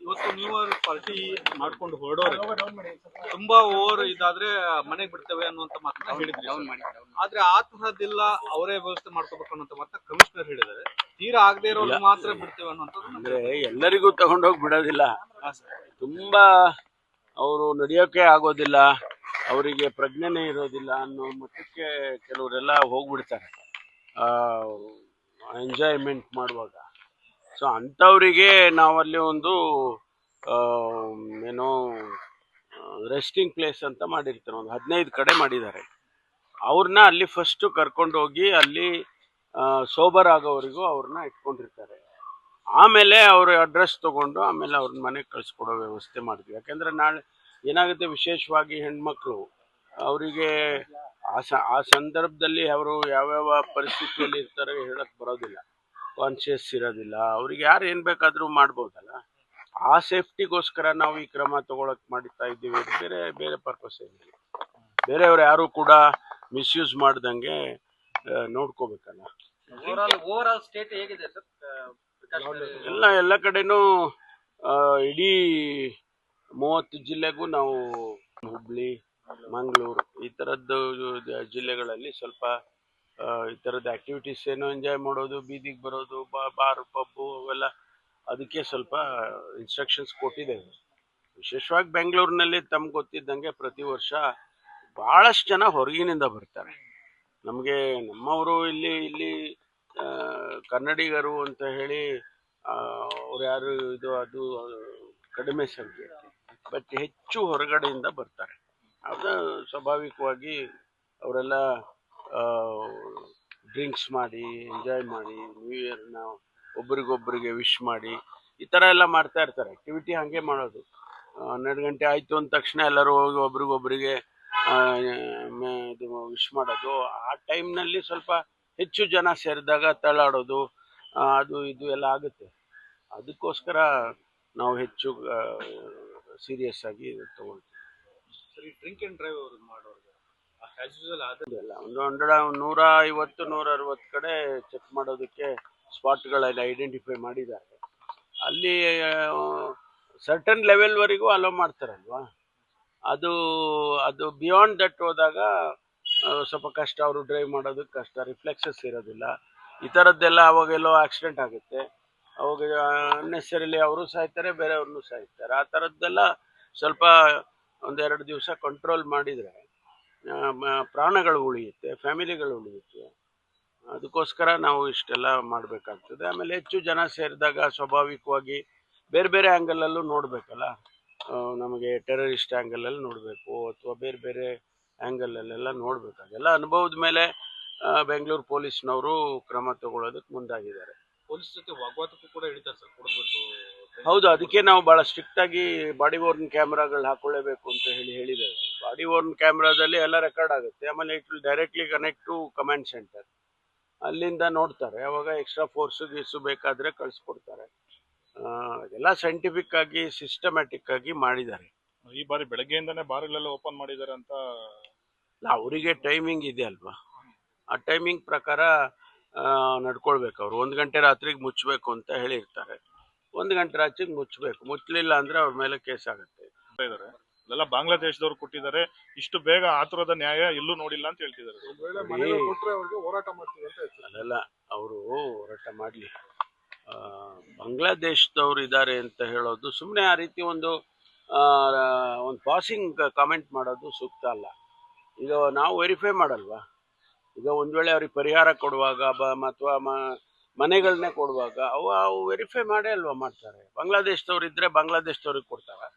ಇವತ್ತು new year party ಮಾಡ್ಕೊಂಡು ಹೊರಡೋರೆ ತುಂಬಾ ಓವರ್ ಇದಾದ್ರೆ ಮನೆಗೆ ಬಿಡ್ತೇವೆ ಅನ್ನುವಂತ ಮಾತನ್ನ ಹೇಳಿದ್ರಿ. ಆದ್ರೆ ಆ ತರದಿಲ್ಲ, ಅವರೇ ವ್ಯವಸ್ಥೆ ಮಾಡ್ಕೋಬೇಕು ಅನ್ನೋಂತ ಮಾತ್ರ ಕಮಿಷನರ್ ಹೇಳಿದ್ದಾರೆ. ತೀರಾ ಆಗದೆ ಇರೋರು ಮಾತ್ರ ಬಿಡ್ತೇವೆ ಅನ್ನೋಂಥದ್ದು. ಅಂದ್ರೆ ಎಲ್ಲರಿಗೂ ತಗೊಂಡೋಗಿ ಬಿಡೋದಿಲ್ಲ, ತುಂಬಾ ಅವರು ನಡೆಯೋಕೆ ಆಗೋದಿಲ್ಲ, ಅವರಿಗೆ ಪ್ರಜ್ಞೆನೇ ಇರೋದಿಲ್ಲ ಅನ್ನೋ ಮಟ್ಟಕ್ಕೆ ಕೆಲವರೆಲ್ಲ ಹೋಗ್ಬಿಡ್ತಾರೆ ಎಂಜಾಯ್ಮೆಂಟ್ ಮಾಡುವಾಗ. ಸೊ ಅಂಥವರಿಗೆ ನಾವಲ್ಲಿ ಒಂದು ಏನೋ ರೆಸ್ಟಿಂಗ್ ಪ್ಲೇಸ್ ಅಂತ ಮಾಡಿರ್ತಾರೆ, ಒಂದು 15 ಕಡೆ ಮಾಡಿದ್ದಾರೆ. ಅವ್ರನ್ನ ಅಲ್ಲಿ ಫಸ್ಟು ಕರ್ಕೊಂಡು ಹೋಗಿ ಅಲ್ಲಿ ಸೋಬರ್ ಆಗೋವರೆಗೂ ಅವ್ರನ್ನ ಇಟ್ಕೊಂಡಿರ್ತಾರೆ. ಆಮೇಲೆ ಅವ್ರ ಅಡ್ರೆಸ್ ತಗೊಂಡು ಆಮೇಲೆ ಅವ್ರನ್ನ ಮನೆಗೆ ಕಳಿಸ್ಕೊಡೋ ವ್ಯವಸ್ಥೆ ಮಾಡ್ತೀವಿ. ಯಾಕೆಂದರೆ ನಾಳೆ ಏನಾಗುತ್ತೆ, ವಿಶೇಷವಾಗಿ ಹೆಣ್ಮಕ್ಳು ಅವರಿಗೆ ಆ ಸಂದರ್ಭದಲ್ಲಿ ಅವರು ಯಾವ್ಯಾವ ಪರಿಸ್ಥಿತಿಯಲ್ಲಿ ಇರ್ತಾರೆ ಹೇಳಕ್ ಬರೋದಿಲ್ಲ, ಕಾನ್ಷಿಯಸ್ ಇರೋದಿಲ್ಲ. ಅವ್ರಿಗೆ ಯಾರು ಏನು ಬೇಕಾದರೂ ಮಾಡ್ಬೋದಲ್ಲ. ಆ ಸೇಫ್ಟಿಗೋಸ್ಕರ ನಾವು ಈ ಕ್ರಮ ತಗೊಳಕ್ ಮಾಡ್ತಾ ಇದ್ದೀವಿ. ಬೇರೆ ಬೇರೆ ಪರ್ಪಸ್ ಏನಿಲ್ಲ. ಬೇರೆಯವ್ರು ಯಾರು ಕೂಡ ಮಿಸ್ಯೂಸ್ ಮಾಡ್ದಂಗೆ ನೋಡ್ಕೋಬೇಕಲ್ಲ. ಓವರ್ ಸ್ಟೇಟ್ ಹೇಗಿದೆ ಸರ್? ಎಲ್ಲ ಕಡೆನೂ ಇಡೀ 30 ಜಿಲ್ಲೆಗೂ ನಾವು ಹುಬ್ಳಿ, ಮಂಗಳೂರು ಈ ಥರದ್ದು ಜಿಲ್ಲೆಗಳಲ್ಲಿ ಸ್ವಲ್ಪ ಈ ಥರದ್ದು ಆ್ಯಕ್ಟಿವಿಟೀಸ್ ಏನೋ ಎಂಜಾಯ್ ಮಾಡೋದು, ಬೀದಿಗೆ ಬರೋದು, ಬಾರ್ ಪಬ್ಬು ಅವೆಲ್ಲ, ಅದಕ್ಕೆ ಸ್ವಲ್ಪ ಇನ್ಸ್ಟ್ರಕ್ಷನ್ಸ್ ಕೊಟ್ಟಿದ್ದೇವೆ. ವಿಶೇಷವಾಗಿ ಬೆಂಗಳೂರಿನಲ್ಲಿ ತಮ್ಗೆ ಗೊತ್ತಿದ್ದಂಗೆ ಪ್ರತಿ ವರ್ಷ ಭಾಳಷ್ಟು ಜನ ಹೊರಗಿನಿಂದ ಬರ್ತಾರೆ. ನಮಗೆ ನಮ್ಮವರು ಇಲ್ಲಿ ಕನ್ನಡಿಗರು ಅಂತ ಹೇಳಿ ಅವ್ರು ಯಾರು ಅದು ಕಡಿಮೆ ಸಂಖ್ಯೆ, ಬಟ್ ಹೆಚ್ಚು ಹೊರಗಡೆಯಿಂದ ಬರ್ತಾರೆ. ಅದು ಸ್ವಾಭಾವಿಕವಾಗಿ ಅವರೆಲ್ಲ ಡ್ರಿಂಕ್ಸ್ ಮಾಡಿ ಎಂಜಾಯ್ ಮಾಡಿ ನ್ಯೂ ಇಯರ್ನ ಒಬ್ರಿಗೊಬ್ರಿಗೆ ವಿಶ್ ಮಾಡಿ ಈ ಥರ ಎಲ್ಲ ಮಾಡ್ತಾ ಇರ್ತಾರೆ. ಆ್ಯಕ್ಟಿವಿಟಿ ಹಾಗೆ ಮಾಡೋದು. 12 ಗಂಟೆ ಆಯಿತು ಅಂದ ತಕ್ಷಣ ಎಲ್ಲರೂ ಹೋಗಿ ಒಬ್ರಿಗೊಬ್ರಿಗೆ ಇದು ವಿಶ್ ಮಾಡೋದು. ಆ ಟೈಮ್ನಲ್ಲಿ ಸ್ವಲ್ಪ ಹೆಚ್ಚು ಜನ ಸೇರಿದಾಗ ತಳ್ಳಾಡೋದು ಅದು ಇದು ಎಲ್ಲ ಆಗುತ್ತೆ. ಅದಕ್ಕೋಸ್ಕರ ನಾವು ಹೆಚ್ಚು ಸೀರಿಯಸ್ ಆಗಿ ತಗೊಳ್ತೀವಿ. ಡ್ರಿಂಕ್ ಆ್ಯಂಡ್ ಡ್ರೈವ್ ಮಾಡೋದು ಒಂದು 150-160 ಕಡೆ ಚೆಕ್ ಮಾಡೋದಕ್ಕೆ ಸ್ಪಾಟ್ಗಳಲ್ಲಿ ಐಡೆಂಟಿಫೈ ಮಾಡಿದ್ದಾರೆ. ಅಲ್ಲಿ ಸರ್ಟನ್ ಲೆವೆಲ್ವರೆಗೂ ಅಲೋ ಮಾಡ್ತಾರಲ್ವಾ, ಅದು ಬಿಯಾಂಡ್ ದಟ್ ಹೋದಾಗ ಸ್ವಲ್ಪ ಕಷ್ಟ. ಅವರು ಡ್ರೈವ್ ಮಾಡೋದಕ್ಕೆ ಕಷ್ಟ, ರಿಫ್ಲೆಕ್ಸಸ್ ಇರೋದಿಲ್ಲ, ಈ ಥರದ್ದೆಲ್ಲ. ಅವಾಗೆಲ್ಲೋ ಆಕ್ಸಿಡೆಂಟ್ ಆಗುತ್ತೆ, ಅವಾಗ ಅನ್ನೆಸರಿಲಿ ಅವರು ಸಾಯ್ತಾರೆ, ಬೇರೆಯವ್ರನ್ನೂ ಸಾಯ್ತಾರೆ. ಆ ಥರದ್ದೆಲ್ಲ ಸ್ವಲ್ಪ 1-2 ದಿವಸ ಕಂಟ್ರೋಲ್ ಮಾಡಿದರೆ ಪ್ರಾಣಗಳು ಉಳಿಯುತ್ತೆ, ಫ್ಯಾಮಿಲಿಗಳು ಉಳಿಯುತ್ತೆ. ಅದಕ್ಕೋಸ್ಕರ ನಾವು ಇಷ್ಟೆಲ್ಲ ಮಾಡಬೇಕಾಗ್ತದೆ. ಆಮೇಲೆ ಹೆಚ್ಚು ಜನ ಸೇರಿದಾಗ ಸ್ವಾಭಾವಿಕವಾಗಿ ಬೇರೆ ಬೇರೆ ಆ್ಯಂಗಲಲ್ಲೂ ನೋಡಬೇಕಲ್ಲ. ನಮಗೆ ಟೆರರಿಸ್ಟ್ ಆ್ಯಂಗಲಲ್ಲಿ ನೋಡಬೇಕು ಅಥವಾ ಬೇರೆ ಬೇರೆ ಆ್ಯಂಗಲಲ್ಲೆಲ್ಲ ನೋಡಬೇಕು. ಅದೆಲ್ಲ ಅನುಭವದ ಮೇಲೆ ಬೆಂಗಳೂರು ಪೊಲೀಸ್ನವರು ಕ್ರಮ ತಗೊಳ್ಳೋದಕ್ಕೆ ಮುಂದಾಗಿದ್ದಾರೆ. ಪೊಲೀಸ್ ಜೊತೆ ವಾಗ್ವಾದಕ್ಕೂ ಕೂಡ ಹಿಡಿತಾರೆ ಸರ್, ಕೊಡಬೇಕು. ಹೌದು, ಅದಕ್ಕೆ ನಾವು ಭಾಳ ಸ್ಟ್ರಿಕ್ಟಾಗಿ ಬಾಡಿ ಓರ್ನ್ ಕ್ಯಾಮ್ರಾಗಳು ಹಾಕೊಳ್ಳೇಬೇಕು ಅಂತ ಹೇಳಿದ್ದೇವೆ. ಬಾಡಿ ಓರ್ನ್ ಕ್ಯಾಮ್ರಾದಲ್ಲಿ ಎಲ್ಲ ರೆಕಾರ್ಡ್ ಆಗುತ್ತೆ. ಆಮೇಲೆ it will directly connect to command centre. ಅಲ್ಲಿಂದ ನೋಡ್ತಾರೆ. ಅವಾಗ ಎಕ್ಸ್ಟ್ರಾ ಫೋರ್ಸು ಬೇಕಾದರೆ ಕಳಿಸ್ಕೊಡ್ತಾರೆ. ಅದೆಲ್ಲ ಸೈಂಟಿಫಿಕ್ ಆಗಿ ಸಿಸ್ಟಮ್ಯಾಟಿಕ್ ಆಗಿ ಮಾಡಿದ್ದಾರೆ. ಈ ಬಾರಿ ಬೆಳಗ್ಗೆಯಿಂದನೇ ಬಾರ್ಗಳೆಲ್ಲ ಓಪನ್ ಮಾಡಿದ್ದಾರೆ ಅಂತ. ಅವರಿಗೆ ಟೈಮಿಂಗ್ ಇದೆ ಅಲ್ವಾ, ಆ ಟೈಮಿಂಗ್ ಪ್ರಕಾರ ನಡ್ಕೊಳ್ಬೇಕು. ಅವರು 1 ಗಂಟೆ ರಾತ್ರಿಗೆ ಮುಚ್ಚಬೇಕು ಅಂತ ಹೇಳಿರ್ತಾರೆ. 1 ಗಂಟೆ ರಾತ್ರಿಗೆ ಮುಚ್ಚಬೇಕು. ಮುಚ್ಚಲಿಲ್ಲ ಅಂದರೆ ಅವ್ರ ಮೇಲೆ ಕೇಸ್ ಆಗುತ್ತೆ. ಎಲ್ಲ ಬಾಂಗ್ಲಾದೇಶದವ್ರು ಕೊಟ್ಟಿದ್ದಾರೆ, ಇಷ್ಟು ಬೇಗ ಆತುರದ ನ್ಯಾಯ ಎಲ್ಲೂ ನೋಡಿಲ್ಲ ಅಂತ ಹೇಳ್ತಿದ್ದಾರೆ. ಅದೆಲ್ಲ ಅವರು ಹೋರಾಟ ಮಾಡಲಿ. ಬಾಂಗ್ಲಾದೇಶದವ್ರು ಇದ್ದಾರೆ ಅಂತ ಹೇಳೋದು ಸುಮ್ಮನೆ ಆ ರೀತಿ ಒಂದು ಪಾಸಿಂಗ್ ಕಾಮೆಂಟ್ ಮಾಡೋದು ಸೂಕ್ತ ಅಲ್ಲ. ಈಗ ನಾವು ವೆರಿಫೈ ಮಾಡಲ್ವಾ? ಈಗ ಒಂದು ವೇಳೆ ಅವ್ರಿಗೆ ಪರಿಹಾರ ಕೊಡುವಾಗ ಅಥವಾ ಮನೆಗಳನ್ನೇ ಕೊಡುವಾಗ ಅವು ವೆರಿಫೈ ಮಾಡೇ ಅಲ್ವಾ ಮಾಡ್ತಾರೆ. ಬಾಂಗ್ಲಾದೇಶದವ್ರು ಇದ್ದರೆ ಬಾಂಗ್ಲಾದೇಶದವ್ರಿಗೆ ಕೊಡ್ತಾರೆ.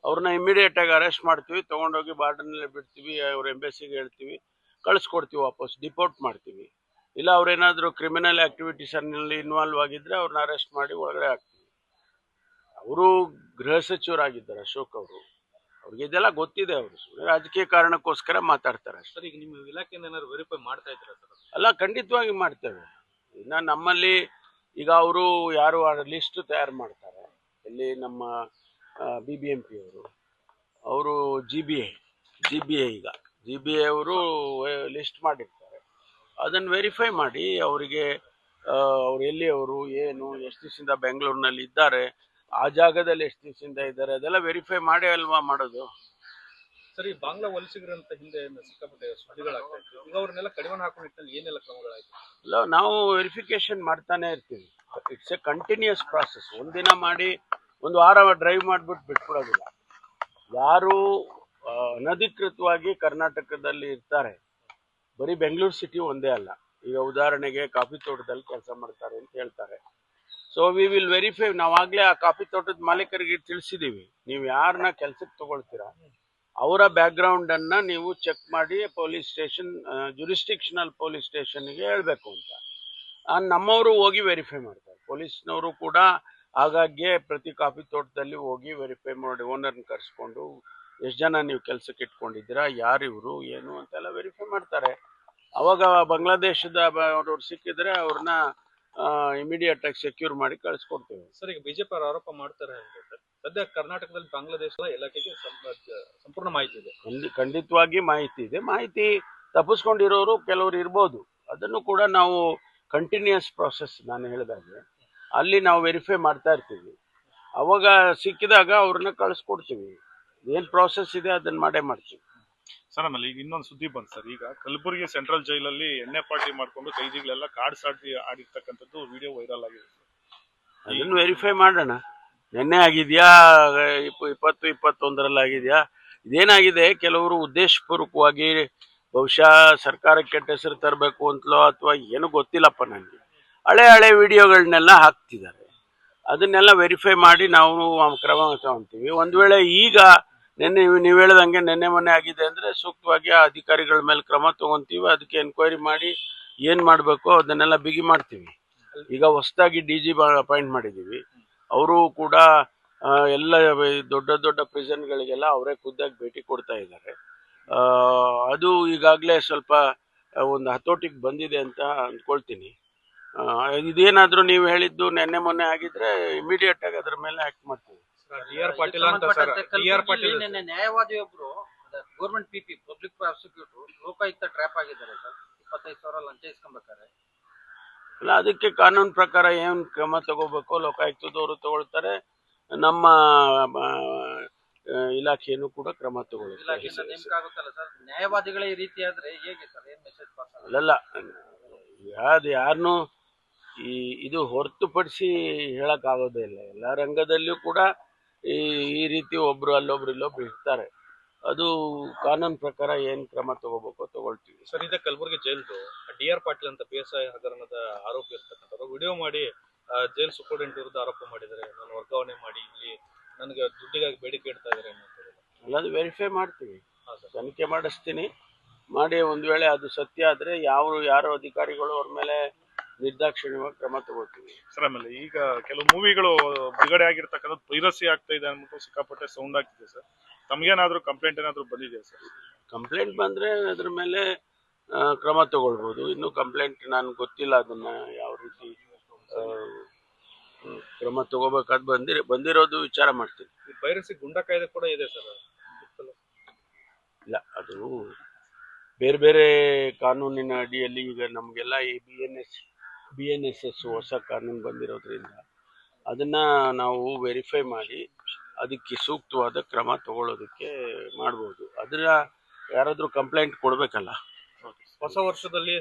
ಅವ್ರನ್ನ ಇಮಿಡಿಯೇಟಾಗಿ ಅರೆಸ್ಟ್ ಮಾಡ್ತೀವಿ, ತೊಗೊಂಡೋಗಿ ಬಾರ್ಡರ್ನಲ್ಲೇ ಬಿಡ್ತೀವಿ, ಅವ್ರ ಎಂಬೆಸಿಗೆ ಹೇಳ್ತೀವಿ, ಕಳಿಸ್ಕೊಡ್ತೀವಿ, ವಾಪಸ್ ಡಿಪೋರ್ಟ್ ಮಾಡ್ತೀವಿ. ಇಲ್ಲ ಅವ್ರೇನಾದರೂ ಕ್ರಿಮಿನಲ್ ಆ್ಯಕ್ಟಿವಿಟೀಸಲ್ಲಿ ಇನ್ವಾಲ್ವ್ ಆಗಿದ್ದರೆ ಅವ್ರನ್ನ ಅರೆಸ್ಟ್ ಮಾಡಿ ಒಳಗಡೆ ಹಾಕ್ತೀವಿ. ಅವರು ಗೃಹ ಸಚಿವರಾಗಿದ್ದಾರೆ ಅಶೋಕ್ ಅವರು, ಅವ್ರಿಗೆ ಇದೆಲ್ಲ ಗೊತ್ತಿದೆ. ಅವರು ರಾಜಕೀಯ ಕಾರಣಕ್ಕೋಸ್ಕರ ಮಾತಾಡ್ತಾರೆ ಅಷ್ಟೇ. ಈಗ ನಿಮ್ಮ ಇಲಾಖೆಯಿಂದ ಏನಾದ್ರು ವೆರಿಫೈ ಮಾಡ್ತಾ ಇದ್ದೀರಾ ಸರ್? ಅಲ್ಲ, ಖಂಡಿತವಾಗಿ ಮಾಡ್ತೇವೆ. ಇನ್ನು ನಮ್ಮಲ್ಲಿ ಈಗ ಅವರು ಯಾರು ಲಿಸ್ಟ್ ತಯಾರು ಮಾಡ್ತಾರೆ, ಇಲ್ಲಿ ನಮ್ಮ BBMP ಅವರು ಜಿ ಬಿ ಐ ಈಗ GBA ಅವರು ಲಿಸ್ಟ್ ಮಾಡಿರ್ತಾರೆ. ಅದನ್ನು ವೆರಿಫೈ ಮಾಡಿ ಅವರಿಗೆ ಅವ್ರು ಎಲ್ಲಿ, ಅವರು ಏನು, ಎಷ್ಟು ದಿವಸದಿಂದ ಬೆಂಗಳೂರಿನಲ್ಲಿ ಇದ್ದಾರೆ, ಆ ಜಾಗದಲ್ಲಿ ಎಷ್ಟು ದಿವಸದಿಂದ ಇದ್ದಾರೆ ಅದೆಲ್ಲ ವೆರಿಫೈ ಮಾಡೇ ಅಲ್ವಾ ಮಾಡೋದು. ಸರಿ, ಬಾಂಗ್ಲಾ ವಲಸಿಗರಂತ ಹಿಂದೆ ಸಿಕ್ಕಾಪಟ್ಟೆ ಸುದ್ದಿಗಳಾಗ್ತಾ ಇತ್ತು. ಈಗ ಅವ್ರನ್ನೆಲ್ಲ ಕಡಿವಾಣ ಹಾಕೋ ನಿಟ್ಟಿನಲ್ಲಿ ಏನೆಲ್ಲ ಕ್ರಮಗಳಾಯ್ತು? ಇಲ್ಲ, ನಾವು ವೆರಿಫಿಕೇಶನ್ ಮಾಡ್ತಾನೆ ಇರ್ತೀವಿ. It's a continuous process. ಒಂದಿನ ಮಾಡಿ ಒಂದು ವಾರ ಡ್ರೈವ್ ಮಾಡಿಬಿಟ್ಟು ಬಿಟ್ಬಿಡೋದಿಲ್ಲ. ಯಾರು ಅನಧಿಕೃತವಾಗಿ ಕರ್ನಾಟಕದಲ್ಲಿ ಇರ್ತಾರೆ, ಬರೀ ಬೆಂಗಳೂರು ಸಿಟಿ ಒಂದೇ ಅಲ್ಲ, ಈಗ ಉದಾಹರಣೆಗೆ ಕಾಫಿ ತೋಟದಲ್ಲಿ ಕೆಲಸ ಮಾಡ್ತಾರೆ ಅಂತ ಹೇಳ್ತಾರೆ. So we will verify. ನಾವಾಗಲೇ ಆ ಕಾಫಿ ತೋಟದ ಮಾಲೀಕರಿಗೆ ತಿಳಿಸಿದ್ದೀವಿ, ನೀವು ಯಾರನ್ನ ಕೆಲಸಕ್ಕೆ ತಗೊಳ್ತೀರಾ ಅವರ ಬ್ಯಾಕ್ಗ್ರೌಂಡನ್ನು ನೀವು ಚೆಕ್ ಮಾಡಿ ಪೊಲೀಸ್ ಸ್ಟೇಷನ್, ಜುರಿಸ್ಟಿಕ್ಷನಲ್ ಪೊಲೀಸ್ ಸ್ಟೇಷನ್ಗೆ ಹೇಳಬೇಕು ಅಂತ. ನಮ್ಮವರು ಹೋಗಿ ವೆರಿಫೈ ಮಾಡ್ತಾರೆ. ಪೊಲೀಸ್ನವರು ಕೂಡ ಆಗಾಗ್ಗೆ ಪ್ರತಿ ಕಾಫಿ ತೋಟದಲ್ಲಿ ಹೋಗಿ ವೆರಿಫೈ ಮಾಡಿ ಓನರ್ನ ಕರೆಸ್ಕೊಂಡು ಎಷ್ಟು ಜನ ನೀವು ಕೆಲಸಕ್ಕೆ ಇಟ್ಕೊಂಡಿದ್ದೀರಾ, ಯಾರು ಇವರು ಏನು ಅಂತೆಲ್ಲ ವೆರಿಫೈ ಮಾಡ್ತಾರೆ. ಅವಾಗ ಬಾಂಗ್ಲಾದೇಶದ ಅವರು ಸಿಕ್ಕಿದ್ರೆ ಅವ್ರನ್ನ ಇಮಿಡಿಯೇಟ್ ಆಗಿ ಸೆಕ್ಯೂರ್ ಮಾಡಿ ಕಳಿಸ್ಕೊಡ್ತೇವೆ. ಸರ್, ಈಗ ಬಿಜೆಪಿ ಅವರು ಆರೋಪ ಮಾಡ್ತಾರೆ ಅಂತ ಸದ್ಯ ಕರ್ನಾಟಕದಲ್ಲಿ ಬಾಂಗ್ಲಾದೇಶದ ಇಲಾಖೆಗೆ ಸಂಪೂರ್ಣ ಮಾಹಿತಿ ಇದೆ. ಖಂಡಿತವಾಗಿ ಮಾಹಿತಿ ಇದೆ. ಮಾಹಿತಿ ತಪ್ಪಿಸ್ಕೊಂಡಿರೋರು ಕೆಲವರು ಇರ್ಬೋದು. ಅದನ್ನು ಕೂಡ ನಾವು ಕಂಟಿನ್ಯೂಸ್ ಪ್ರಾಸೆಸ್, ನಾನು ಹೇಳಿದಾಗೆ ಅಲ್ಲಿ ನಾವು ವೆರಿಫೈ ಮಾಡ್ತಾ ಇರ್ತೀವಿ. ಅವಾಗ ಸಿಕ್ಕಿದಾಗ ಅವ್ರನ್ನ ಕಳಿಸ್ಕೊಡ್ತೀವಿ. ಏನು ಪ್ರಾಸೆಸ್ ಇದೆ ಅದನ್ನ ಮಾಡೇ ಮಾಡ್ತೀವಿ. ಸರ್, ಆಮೇಲೆ ಈಗ ಇನ್ನೊಂದು ಸುದ್ದಿ ಬಂತು ಸರ್. ಈಗ ಕಲಬುರಗಿ ಸೆಂಟ್ರಲ್ ಜೈಲಲ್ಲಿ ಎಣ್ಣೆ ಪಾರ್ಟಿ ಮಾಡ್ಕೊಂಡು ಕೈದಿಗಳೆಲ್ಲ ಕಾರ್ಡ್ ಸಾಟಿ ಆಡಿರ್ತಕ್ಕಂಥದ್ದು ವಿಡಿಯೋ ವೈರಲ್ ಆಗಿದೆ. ಅದನ್ನು ವೆರಿಫೈ ಮಾಡೋಣ. ನೆನ್ನೆ ಆಗಿದೆಯಾ, 2021ರಲ್ಲಿ ಆಗಿದೆಯಾ, ಇದೇನಾಗಿದೆ, ಕೆಲವರು ಉದ್ದೇಶಪೂರ್ವಕವಾಗಿ ಬಹುಶಃ ಸರ್ಕಾರಕ್ಕೆ ಕೆಟ್ಟ ಹೆಸರು ತರಬೇಕು ಅಂತಲೋ ಅಥವಾ ಏನೂ ಗೊತ್ತಿಲ್ಲಪ್ಪ ನನಗೆ, ಹಳೆ ವಿಡಿಯೋಗಳನ್ನೆಲ್ಲ ಹಾಕ್ತಿದ್ದಾರೆ. ಅದನ್ನೆಲ್ಲ ವೆರಿಫೈ ಮಾಡಿ ನಾವು ಕ್ರಮ ತಗೊಳ್ತೀವಿ. ಒಂದು ವೇಳೆ ಈಗ ನೆನ್ನೆ ನೀವು ಹೇಳ್ದಂಗೆ ನೆನ್ನೆ ಮೊನ್ನೆ ಆಗಿದೆ ಅಂದರೆ ಸೂಕ್ತವಾಗಿ ಆ ಅಧಿಕಾರಿಗಳ ಮೇಲೆ ಕ್ರಮ ತಗೊತೀವಿ. ಅದಕ್ಕೆ ಎನ್ಕ್ವೈರಿ ಮಾಡಿ ಏನು ಮಾಡಬೇಕು ಅದನ್ನೆಲ್ಲ ಬಿಗಿ ಮಾಡ್ತೀವಿ. ಈಗ ಹೊಸದಾಗಿ DG ಅಪಾಯಿಂಟ್ ಮಾಡಿದ್ದೀವಿ. ಅವರು ಕೂಡ ಎಲ್ಲ ದೊಡ್ಡ ಪ್ರಿಸನ್ಗಳಿಗೆಲ್ಲ ಅವರೇ ಖುದ್ದಾಗಿ ಭೇಟಿ ಕೊಡ್ತಾ ಇದ್ದಾರೆ. ಅದು ಈಗಾಗಲೇ ಸ್ವಲ್ಪ ಒಂದು ಹತೋಟಿಗೆ ಬಂದಿದೆ ಅಂತ ಅಂದ್ಕೊಳ್ತೀನಿ. ಇದೇನಾದರೂ ನೀವು ಹೇಳಿದ್ದು ನೆನ್ನೆ ಮೊನ್ನೆ ಆಗಿದ್ರೆ ಇಮಿಡಿಯೇಟ್ ಆಗಿ ಅದ್ರ ಮೇಲೆ ಆಕ್ಟ್ ಮಾಡ್ತೀವಿ. DR ಪಾಟೀಲ್ ಅಂತ ಸರ್, DR ಪಾಟೀಲ್ ನ್ಯಾಯವಾದಿಯೊಬ್ರು government PP public prosecutor Lokayukta trap ಆಗಿದ್ದಾರೆ ಸರ್. 25,000 ಲಂಚ ಇಸ್ಕೊಂಬೇಕಾರೆ. ಅಲ್ಲ, ಅದಕ್ಕೆ ಕಾನೂನು ಪ್ರಕಾರ ಏನು ಕ್ರಮ ತಗೋಬೇಕು ಲೋಕಾಯುಕ್ತದವರು ತಗೊಳ್ತಾರೆ. ನಮ್ಮ ಇಲಾಖೆಯನ್ನು ಕೂಡ ಕ್ರಮ ತಗೊಳ್ಳುತ್ತೆ. ನೇಮಕ ಆಗುತ್ತಲ್ಲ ಸರ್, ನ್ಯಾಯವಾದಿಗಳೇ ಈ ರೀತಿ ಆದ್ರೆ ಹೇಗೆ ಸರ್, ಏನ್ ಮೆಸೇಜ್ ಪಾಸ್ ಆಗುತ್ತೆ? ಅಲ್ಲಲ್ಲ, ಯಾರನ್ನು ಇದು ಹೊರತುಪಡಿಸಿ ಹೇಳಕ್ಕಾಗೋದೇ ಇಲ್ಲ. ಎಲ್ಲ ರಂಗದಲ್ಲಿಯೂ ಕೂಡ ಈ ರೀತಿ ಒಬ್ರು ಅಲ್ಲೊಬ್ರು ಇಲ್ಲೊಬ್ರು ಇರ್ತಾರೆ. ಅದು ಕಾನೂನು ಪ್ರಕಾರ ಏನ್ ಕ್ರಮ ತಗೋಬೇಕು ತಗೊಳ್ತೀವಿ. ಸರ್, ಇದೇ ಕಲಬುರಗಿ ಜೈಲ್ದು DR ಪಾಟೀಲ್ ಅಂತ PSI ಹಗರಣದ ಆರೋಪಿ ಇರ್ತಕ್ಕಂಥವ್ರು ವಿಡಿಯೋ ಮಾಡಿ ಜೈಲ್ ಸೂಪರಿಂಟೆಂಡೆಂಟ್ ವಿರುದ್ಧ ಆರೋಪ ಮಾಡಿದ್ದಾರೆ. ನಾನು ವರ್ಗಾವಣೆ ಮಾಡಿ ಇಲ್ಲಿ ನನಗೆ ದುಡ್ಡಿಗಾಗಿ ಬೇಡಿಕೆ ಇಡ್ತಾ ಇದ್ದಾರೆ ಅನ್ನೋದು. ಅದು ವೆರಿಫೈ ಮಾಡ್ತೀವಿ, ತನಿಖೆ ಮಾಡಿಸ್ತೀನಿ. ಮಾಡಿ ಒಂದು ವೇಳೆ ಅದು ಸತ್ಯ ಆದರೆ ಯಾರೋ ಅಧಿಕಾರಿಗಳು ಅವ್ರ ಮೇಲೆ ನಿರ್ದಾಕ್ಷಿಣ್ಯವಾಗಿ ಕ್ರಮ ತಗೋತೀವಿ. ಸರ್, ಆಮೇಲೆ ಈಗ ಕೆಲವು ಮೂವಿಗಳು ಬಿಡುಗಡೆ ಆಗಿರ್ತಕ್ಕಂಥದ್ದು ಪೈರಸಿ ಆಗ್ತಾ ಇದೆ ಅಂದ್ಬಿಟ್ಟು ಸಿಕ್ಕಾಪಟ್ಟೆ ಸೌಂಡ್ ಆಗ್ತಿದೆ ಸರ್. ತಮ್ಗೇನಾದ್ರೂ ಕಂಪ್ಲೇಂಟ್ ಏನಾದ್ರು ಬಂದಿದೆಯಾ ಸರ್? ಕಂಪ್ಲೇಂಟ್ ಬಂದ್ರೆ ಅದ್ರ ಮೇಲೆ ಕ್ರಮ ತಗೊಳ್ಬೋದು. ಇನ್ನು ಕಂಪ್ಲೇಂಟ್ ನಾನು ಗೊತ್ತಿಲ್ಲ, ಅದನ್ನ ಯಾವ ರೀತಿ ಕ್ರಮ ತಗೋಬೇಕಾದ್ ಬಂದಿರೋದು ವಿಚಾರ ಮಾಡ್ತೀನಿ. ಪೈರಸಿ ಗುಂಡಾ ಕಾಯ್ದೆ ಕೂಡ ಇದೆ ಸರ್. ಇಲ್ಲ, ಅದು ಬೇರೆ ಕಾನೂನಿನ ಅಡಿಯಲ್ಲಿ ಈಗ ನಮಗೆಲ್ಲ ಈ BNSS ಹೊಸ ಕಾನೂನು ಬಂದಿರೋದ್ರಿಂದ ಅದನ್ನ ನಾವು ವೆರಿಫೈ ಮಾಡಿ ಅದಕ್ಕೆ ಸೂಕ್ತವಾದ ಕ್ರಮ ತಗೊಳ್ಳೋದಕ್ಕೆ ಮಾಡ್ಬೋದು. ಅದನ್ನ ಯಾರಾದ್ರೂ ಕಂಪ್ಲೇಂಟ್ ಕೊಡ್ಬೇಕಲ್ಲ. ಹೊಸ ವರ್ಷದಲ್ಲಿ